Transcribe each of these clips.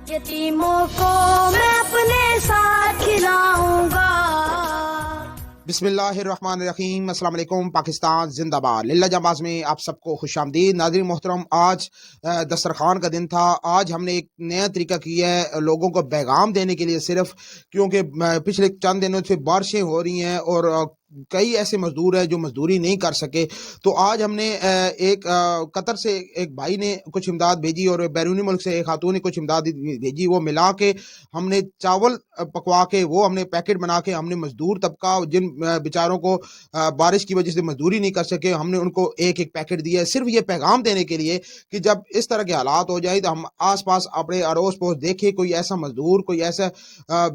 یتیموں کو میں اپنے ساتھ کھلاؤں گا. بسم اللہ الرحمن الرحیم. السلام علیکم. پاکستان زندہ باد. للہ جانباز میں آپ سب کو خوش آمدید. ناظرین محترم، آج دسترخوان کا دن تھا. آج ہم نے ایک نیا طریقہ کیا ہے لوگوں کو پیغام دینے کے لیے، صرف کیونکہ پچھلے چند دنوں سے بارشیں ہو رہی ہیں اور کئی ایسے مزدور ہیں جو مزدوری نہیں کر سکے. تو آج ہم نے ایک قطر سے ایک بھائی نے کچھ امداد بھیجی اور بیرونی ملک سے ایک خاتون نے کچھ امداد بھیجی. وہ ملا کے ہم نے چاول پکوا کے وہ ہم نے پیکٹ بنا کے ہم نے مزدور طبقہ جن بیچاروں کو بارش کی وجہ سے مزدوری نہیں کر سکے، ہم نے ان کو ایک ایک پیکٹ دیا ہے، صرف یہ پیغام دینے کے لیے کہ جب اس طرح کے حالات ہو جائے تو ہم آس پاس اپنے اڑوس پڑوس دیکھیں کوئی ایسا مزدور، کوئی ایسا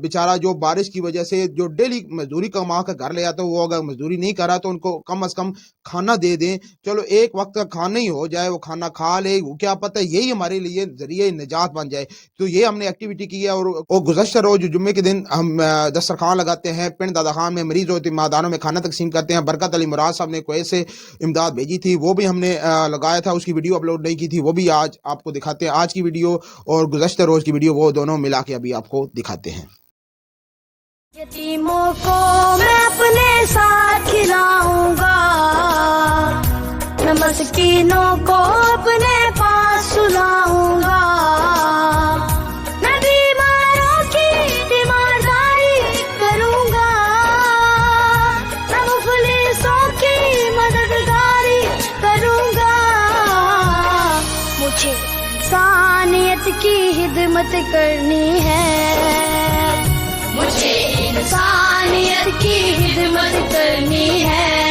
بیچارہ جو بارش کی وجہ سے جو ڈیلی مزدوری کما کے گھر لے آتا ہے، وہ اگر مزدوری نہیں کر رہا تو ان کو کم از کم کھانا دے دیں. چلو ایک وقت کا کھانا ہی ہو جائے، وہ کھانا کھا لے، کیا پتہ یہی ہمارے لیے ذریعہ نجات بن جائے. تو یہ ہم نے ایکٹیویٹی کی ہے. اور گزشتہ روز جمعے کے دن ہم دسترخوان لگاتے ہیں، پنڈ داداخان میں مریض و یتیمادانوں میں کھانا تقسیم کرتے ہیں. برکت علی مراد صاحب نے کوئی سے امداد بھیجی تھی، وہ بھی ہم نے لگایا تھا، اس کی ویڈیو اپلوڈ نہیں کی تھی، وہ بھی آج آپ کو دکھاتے ہیں. آج کی ویڈیو اور گزشتہ روز کی ویڈیو وہ دونوں ملا کے ابھی آپ کو دکھاتے ہیں. یتیموں کو میں اپنے ساتھ کھلاؤں گا، میں مسکینوں کو اپنے پاس سلاؤں گا، میں بیماروں کی تیمارداری کروں گا، میں مفلسوں کی مددگاری کروں گا. مجھے انسانیت کی خدمت کرنی ہے، مجھے انسانیت کی خدمت کرنی ہے.